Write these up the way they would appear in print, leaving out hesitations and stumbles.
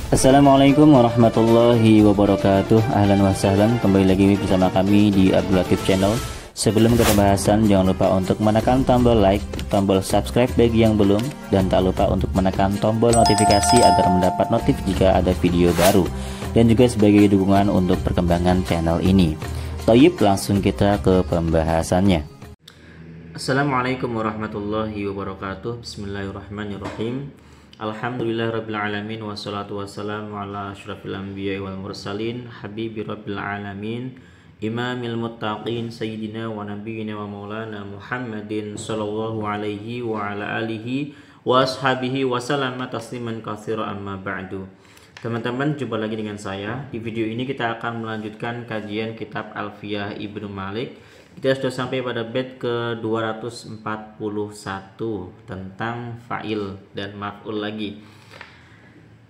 Assalamualaikum warahmatullahi wabarakatuh. Ahlan wa sahlan, kembali lagi bersama kami di Abdul Latif Channel. Sebelum ke pembahasan, jangan lupa untuk menekan tombol like, tombol subscribe bagi yang belum, dan tak lupa untuk menekan tombol notifikasi agar mendapat notif jika ada video baru, dan juga sebagai dukungan untuk perkembangan channel ini. Thayyib, langsung kita ke pembahasannya. Assalamualaikum warahmatullahi wabarakatuh. Bismillahirrahmanirrahim. Alhamdulillahirrabbilalamin. Wassalatu wassalamu ala asyrafil anbiya wal mursalin habibi rabbil alamin imamil muttaqin sayyidina wa nabiyyina wa maulana Muhammadin sallallahu alaihi wa ala alihi wa ashabihi wa sallama tasliman katsira, amma ba'du. Teman-teman, jumpa lagi dengan saya. Di video ini kita akan melanjutkan kajian kitab Alfiyah Ibnu Malik. Kita sudah sampai pada bait ke 241 tentang fa'il dan maf'ul lagi.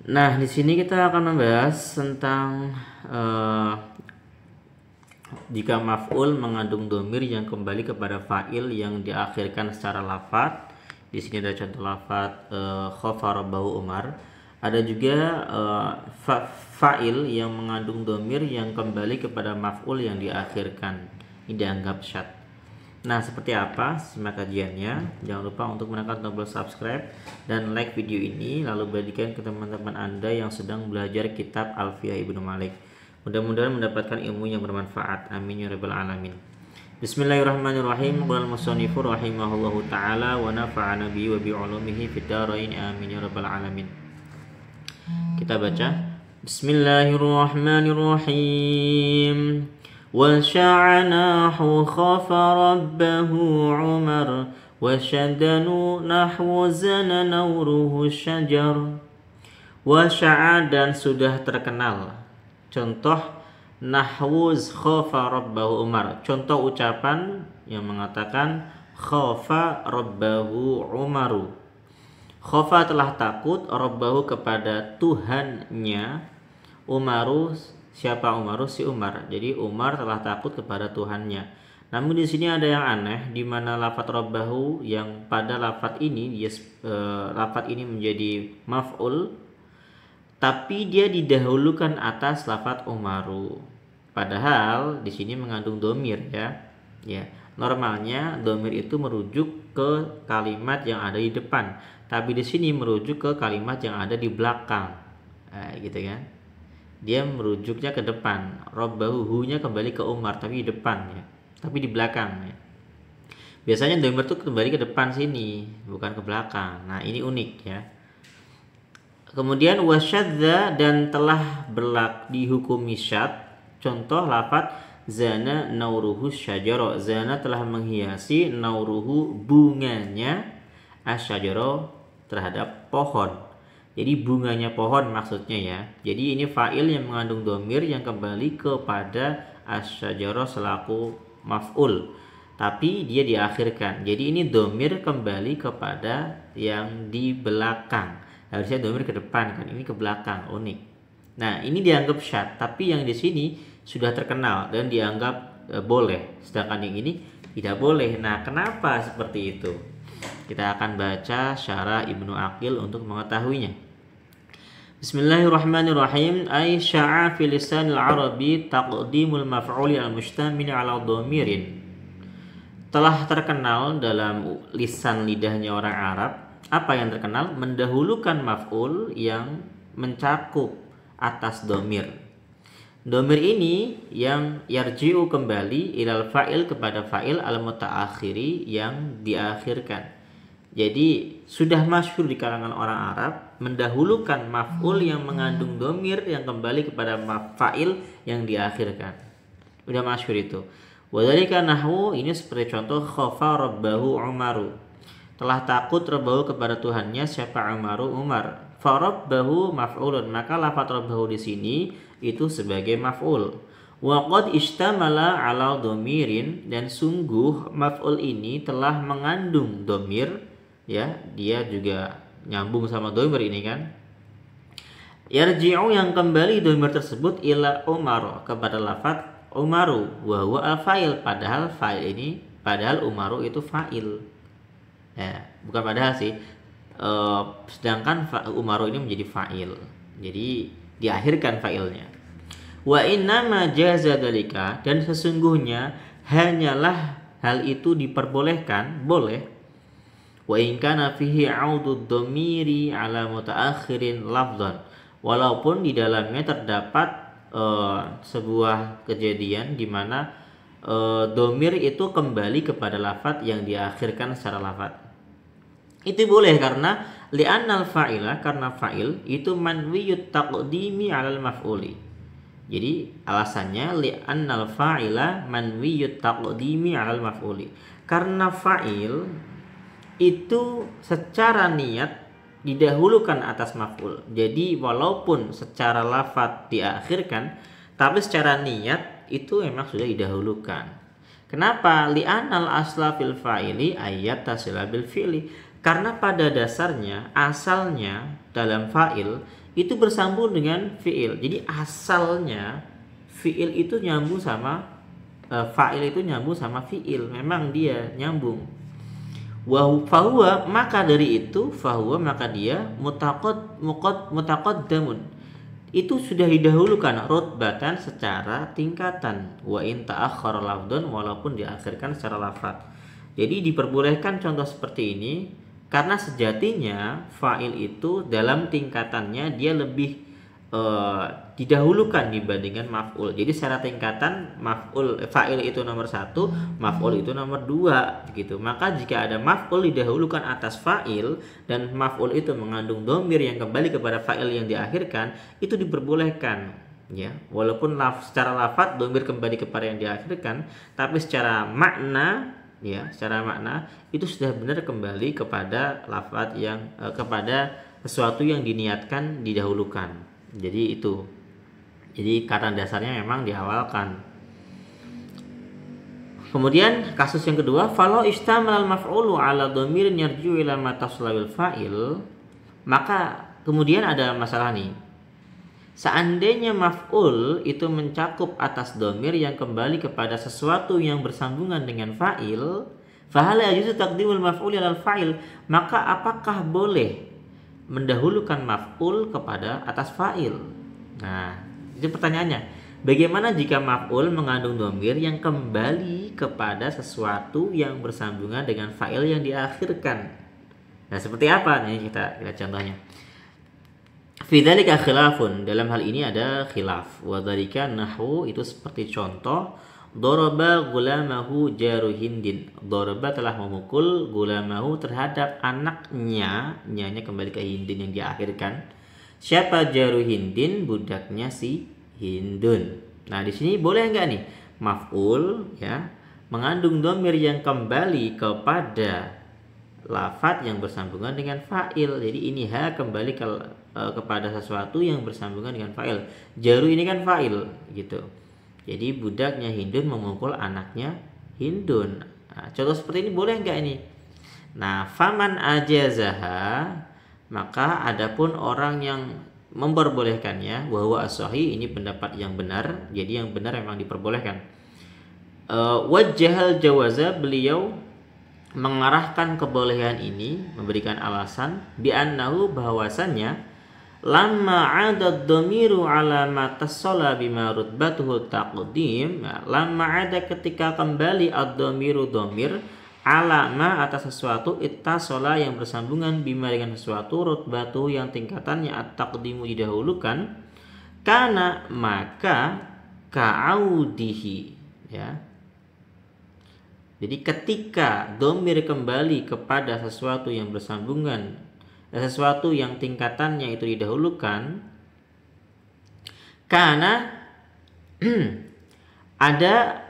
Nah, di sini kita akan membahas tentang jika maf'ul mengandung dhamir yang kembali kepada fa'il yang diakhirkan secara lafadz. Di sini ada contoh lafadz khafara bahu Umar. Ada juga fa'il yang mengandung dhamir yang kembali kepada maf'ul yang diakhirkan. Ini dianggap syad. Nah, seperti apa? Simak kajiannya. Jangan lupa untuk menekan tombol subscribe dan like video ini, lalu bagikan ke teman-teman Anda yang sedang belajar kitab Alfiyah Ibnu Malik. Mudah-mudahan mendapatkan ilmu yang bermanfaat. Amin ya rabbal alamin. Bismillahirrahmanirrahim. Qala al-musannifu rahimahullahu taala wa nafa'ana bihi wa bi ulumihi fid dharain. Amin ya rabbal alamin. Kita baca. Bismillahirrahmanirrahim. وشعناه خاف ربه عمر وشدنوا نحو زن نوره الشجر. Wasya'a, dan sudah terkenal. Contoh nahwuz khafa rabbahu Umar. Contoh ucapan yang mengatakan khafa rabbahu Umaru. Khafa telah takut, rabbahu kepada Tuhannya, Umaru, siapa Umaru? Si Umar. Jadi Umar telah takut kepada Tuhannya. Namun di sini ada yang aneh, di mana lafadz rabbahu yang pada lafadz ini lafadz ini menjadi maf'ul, tapi dia didahulukan atas lafadz Umaru. Padahal di sini mengandung dhamir ya. Ya, normalnya dhamir itu merujuk ke kalimat yang ada di depan, tapi di sini merujuk ke kalimat yang ada di belakang. Nah, gitu kan? Dia merujuknya ke depan. Rabbahu, hu-nya kembali ke Umar, tapi di depan ya. Tapi di belakang ya. Biasanya dhamir itu kembali ke depan sini, bukan ke belakang. Nah, ini unik ya. Kemudian wasyadza, dan telah dihukumi syad. Contoh lafadz zana nauruhu syajara. Zana telah menghiasi nauruhu, bunganya, asyajara terhadap pohon. Jadi bunganya pohon maksudnya ya. Jadi ini fa'il yang mengandung dhamir yang kembali kepada asy-syajarah selaku maf'ul, tapi dia diakhirkan. Jadi ini dhamir kembali kepada yang di belakang. Harusnya dhamir ke depan kan, ini ke belakang. Unik. Nah, ini dianggap syad, tapi yang di sini sudah terkenal dan dianggap boleh, sedangkan yang ini tidak boleh. Nah, kenapa seperti itu? Kita akan baca syarah Ibnu Aqil untuk mengetahuinya. Bismillahirrahmanirrahim. Ay sya'a fi lisanil arabi taqdimul maf'uli al-mustamil ala dhamirin. Telah terkenal dalam lisan lidahnya orang Arab. Apa yang terkenal? Mendahulukan maf'ul yang mencakup atas dhamir. Dhamir ini yang yarji'u kembali ilal fa'il, kepada fa'il al-muta'akhiri yang diakhirkan. Jadi sudah masyhur di kalangan orang Arab mendahulukan maf'ul yang mengandung dhamir yang kembali kepada fa'il yang diakhirkan. Sudah masyhur itu. Wadzalika nahwu, ini seperti contoh khafa rabbahu Umaru. Telah takut rabbahu kepada Tuhannya, siapa Umaru? Umar. Fa rabbahu maf'ulun, maka lafadz rabbahu di sini itu sebagai maf'ul. Wa qad ishtamala ala dhamirin, dan sungguh maf'ul ini telah mengandung dhamir. Ya, dia juga nyambung sama dhamir ini kan. Yarji'u, yang kembali dhamir tersebut ila Umar, kepada lafadz Umaru, wa huwa al-fa'il, padahal Umaru itu fa'il. Ya, bukan padahal sih. Sedangkan Umaru ini menjadi fa'il. Jadi diakhirkan fa'ilnya. Wa innama jaza dzalika, dan sesungguhnya hanyalah hal itu diperbolehkan, boleh. Wa in kana fihi 'audud dhamiri 'ala mutaakhirin lafdhan, walaupun di dalamnya terdapat sebuah kejadian di mana dhamir itu kembali kepada lafadz yang diakhirkan secara lafadz. Itu boleh karena li'annal fa'ila, karena fa'il itu manwiyut taqdimi 'alal maf'uli. Jadi alasannya li'annal fa'ila manwiyut taqdimi 'alal maf'uli. Karena fa'il itu secara niat didahulukan atas maf'ul. Jadi walaupun secara lafadz diakhirkan, tapi secara niat itu memang sudah didahulukan. Kenapa? Li'annal asla fil fa'ili ayat tasila bil fi'li. Karena pada dasarnya, asalnya dalam fa'il itu bersambung dengan fi'il. Jadi asalnya fi'il itu nyambung sama fa'il itu nyambung sama fi'il. Memang dia nyambung. Fahuwa, maka dari itu fahuwa, maka dia mutaqaddamun. Itu sudah didahulukan rutbatan secara tingkatan. Wa in ta'akhkhara lafdhan, walaupun diakhirkan secara lafaz. Jadi diperbolehkan contoh seperti ini karena sejatinya fa'il itu dalam tingkatannya dia lebih didahulukan dibandingkan maf'ul. Jadi secara tingkatan fa'il itu nomor 1, maf'ul itu nomor 2 gitu. Maka jika ada maf'ul didahulukan atas fa'il dan maf'ul itu mengandung dhamir yang kembali kepada fa'il yang diakhirkan, itu diperbolehkan ya. Walaupun secara lafadz dhamir kembali kepada yang diakhirkan, tapi secara makna ya, secara makna itu sudah benar kembali kepada lafadz yang kepada sesuatu yang diniatkan didahulukan. Jadi itu. Jadi karena dasarnya memang diawalkan. Kemudian kasus yang kedua, falau istamal al-maf'ulu ala dhamirin yarji'u ila ma tasla bil fa'il, maka kemudian ada masalah nih. Seandainya maf'ul itu mencakup atas dhamir yang kembali kepada sesuatu yang bersambungan dengan fa'il, fahal yajuzu taqdimul maf'ul ala al-fa'il, maka apakah boleh mendahulukan maf'ul kepada atas fa'il? Nah, itu pertanyaannya. Bagaimana jika maf'ul mengandung dhamir yang kembali kepada sesuatu yang bersambungan dengan fa'il yang diakhirkan? Nah, seperti apa? Nih kita contohnya. Fi dzalika khilafun, dalam hal ini ada khilaf. Wa dzalika nahwu, itu seperti contoh daraba gulamahu jaru hindin. Daraba telah memukul gulamahu terhadap anaknya, nyanya kembali ke hindin yang diakhirkan. Siapa jaru hindin? Budaknya si hindun. Nah, di sini boleh enggak nih maf'ul ya mengandung dhamir yang kembali kepada lafadz yang bersambungan dengan fa'il. Jadi ini kembali kepada sesuatu yang bersambungan dengan fa'il. Jaru ini kan fa'il gitu. Jadi budaknya hindun memukul anaknya hindun. Nah, contoh seperti ini boleh enggak ini? Nah, faman ajazaha, maka adapun orang yang memperbolehkannya, bahwa as-sahih, ini pendapat yang benar. Jadi yang benar memang diperbolehkan. Wajhal jawaza, beliau mengarahkan kebolehan ini, memberikan alasan bi annahu, bahwasannya lamma 'ada dhamiru 'ala ma tasalla bima rutbatuhu taqdim. Lamma 'ada, ketika kembali ad-dhamiru dhamir, 'ala ma, atas sesuatu, ittasala yang bersambungan, bima dengan sesuatu, rutbatuhu yang tingkatannya at-taqdimu didahulukan, kana, maka ka'audihi ya. Jadi ketika dhamir kembali kepada sesuatu yang bersambungan, sesuatu yang tingkatannya itu didahulukan, karena ada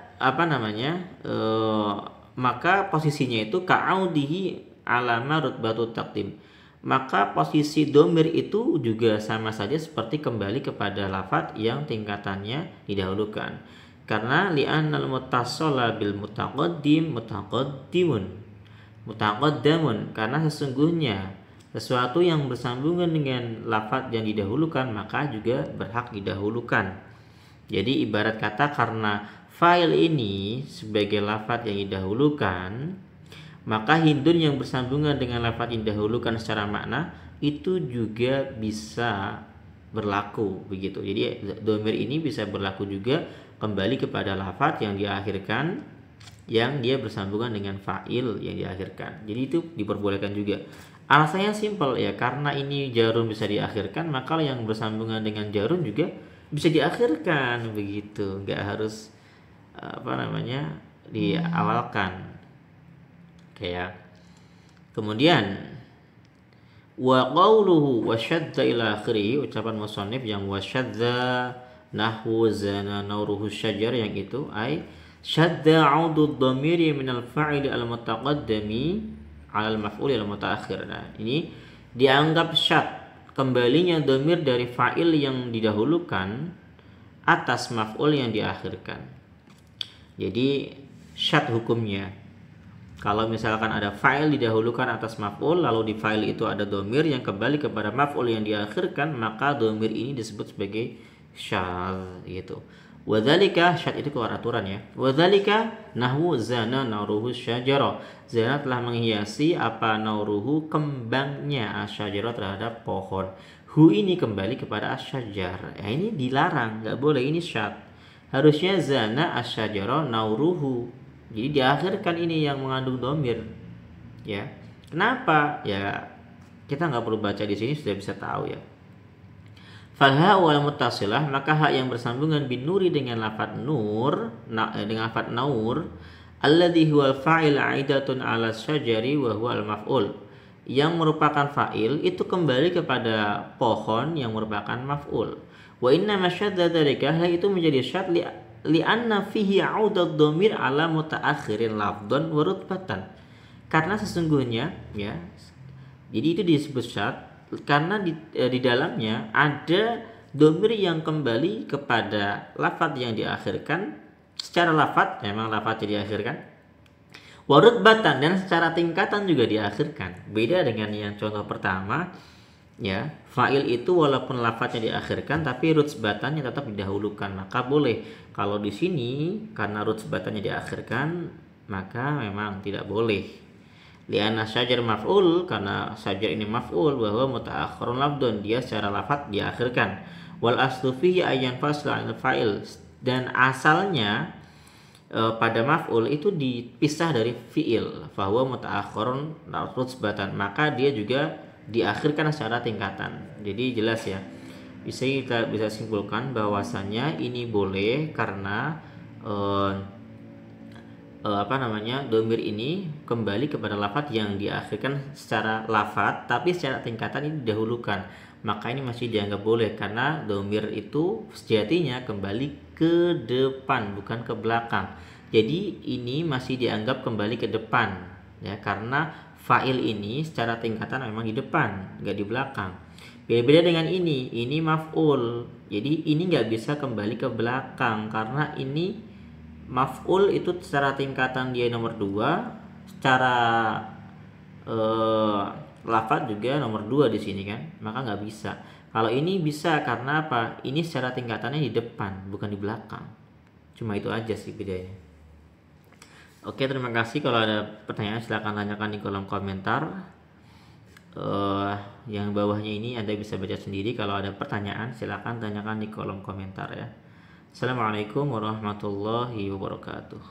maka posisinya itu ka'audihi alama rutbatu taqdim. Maka posisi dhamir itu juga sama saja seperti kembali kepada lafadz yang tingkatannya didahulukan. Karena li'annal muttassala bil mutaqaddamun, karena sesungguhnya sesuatu yang bersambungan dengan lafadz yang didahulukan maka juga berhak didahulukan. Jadi ibarat kata, karena fa'il ini sebagai lafadz yang didahulukan, maka hindun yang bersambungan dengan lafadz yang didahulukan secara makna itu juga bisa berlaku begitu. Jadi domir ini bisa berlaku juga kembali kepada lafadz yang diakhirkan yang dia bersambungan dengan fa'il yang diakhirkan. Jadi itu diperbolehkan juga. Alasannya simpel ya, karena ini jarun bisa diakhirkan, maka yang bersambungan dengan jarun juga bisa diakhirkan begitu. Nggak harus diawalkan. Kayak kemudian wa qawluhu wa syadda ila akhirih, ucapan musannif yang wa syadda nahwu zana nauruhu syajar, yang itu syadda 'udud dhamiri minal fa'ili al-mutaqaddami 'alal maf'uli al-mutaakhir. Nah, ini dianggap syad, kembalinya dhamir dari fa'il yang didahulukan atas maf'ul yang diakhirkan. Jadi syad hukumnya, kalau misalkan ada fa'il didahulukan atas maf'ul, lalu di fa'il itu ada dhamir yang kembali kepada maf'ul yang diakhirkan, maka dhamir ini disebut sebagai syadz gitu. Wadzalika, syad itu keluar aturan ya. Wadzalika nahwu zana nauruhu syajara. Zana telah menghiasi apa nauruhu, kembangnya, asyajara terhadap pohon. Hu ini kembali kepada asyajar. Ya, ini dilarang, nggak boleh, ini syad. Harusnya zana asyajara nauruhu. Jadi diakhirkan ini yang mengandung dhamir. Ya. Kenapa? Ya kita nggak perlu baca di sini, sudah bisa tahu ya. Falha wal muttasilah, maka hak yang bersambungan bin nuri dengan lafadz nur, dengan lafadz naur, alladhi huwal fa'il 'aidatun 'ala syajari wa huwa al-maf'ul, yang merupakan fa'il itu kembali kepada pohon yang merupakan maf'ul. Wa inna masyadda dzalika, itu menjadi syad li anna fihi 'audad dhamir 'ala mutaakhirin lafdhan wa rutbatan. Karena sesungguhnya ya, jadi itu disebut syad karena di dalamnya ada dhamir yang kembali kepada lafadz yang diakhirkan secara lafadz, memang lafadznya diakhirkan, wa rutbatan, dan secara tingkatan juga diakhirkan. Beda dengan yang contoh pertama ya, fa'il itu walaupun lafadznya diakhirkan tapi rutbatannya tetap didahulukan, maka boleh. Kalau di sini karena rutbatannya diakhirkan, maka memang tidak boleh. Lianna syajar maf'ul, karena syajar ini maf'ul, bahwa mutaakhirun lafdun, dia secara lafadz diakhirkan. Wal aslu fihi ayyan fasla 'anil fa'il, dan asalnya pada maf'ul itu dipisah dari fi'il, fahuwa mutaakhirun rutbatan, maka dia juga diakhirkan secara tingkatan. Jadi jelas ya, kita bisa simpulkan bahwasanya ini boleh karena dhamir ini kembali kepada lafadz yang diakhirkan secara lafadz, tapi secara tingkatan ini didahulukan, maka ini masih dianggap boleh karena dhamir itu sejatinya kembali ke depan bukan ke belakang. Jadi ini masih dianggap kembali ke depan ya, karena fa'il ini secara tingkatan memang di depan, nggak di belakang. Beda-beda dengan ini maf'ul, jadi ini nggak bisa kembali ke belakang karena ini maf'ul itu secara tingkatan dia nomor 2, secara lafadz juga nomor 2 di sini kan, maka nggak bisa. Kalau ini bisa karena apa? Ini secara tingkatannya di depan bukan di belakang. Cuma itu aja sih bedanya. Oke, terima kasih. Kalau ada pertanyaan silahkan tanyakan di kolom komentar. Yang bawahnya ini Anda bisa baca sendiri. Kalau ada pertanyaan silahkan tanyakan di kolom komentar ya. Assalamualaikum warahmatullahi wabarakatuh.